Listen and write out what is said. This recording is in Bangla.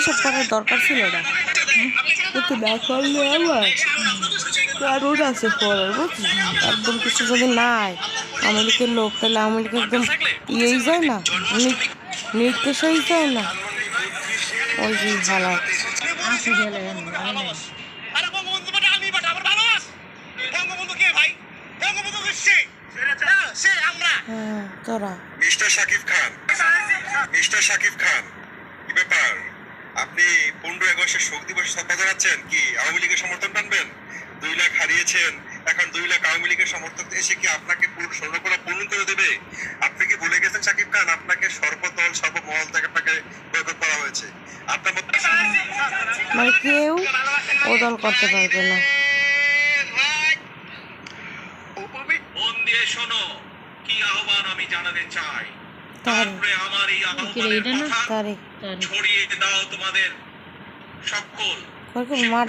এসব করার দরকার ছিল না, কিন্তু না করলে আমার কারণ আছে করার, বুঝলি? একদম কিছু যদি নাই আওয়ামী লীগের লোক, তাহলে আওয়ামী লীগ একদম ইয়েই যায় না, নির্দেশেই যায় না, ওই যে হালাত। হ্যাঁ তোরা মিস্টার শাকিব খান, মিস্টার শাকিব খান, কি ব্যাপার? আপনি 15 আগস্টের শোক দিবসে শ্রদ্ধা জানাচ্ছেন, কি আওয়ামী লীগের সমর্থন টানবেন? 2 লাখ হারিয়েছেন, এখন 2 লাখ আওয়ামী লীগের সমর্থক এসে কি আপনাকে স্বর্ণকলা পূর্ণ করে দেবে? আপনি কি ভুলে গেছেন শাকিব খান, আপনাকে সর্বদল সর্বমহল থেকে আপনাকে বয়কট করা হয়েছে। আপনার মানে কেউ ও দল করতে পারবে না। মন দিয়ে শোনো, কি আহ্বান আমি জানাতে চাই, তারপরে আমার এই আহ্বানের কথা ছড়িয়ে দাও তোমাদের সকল। মারা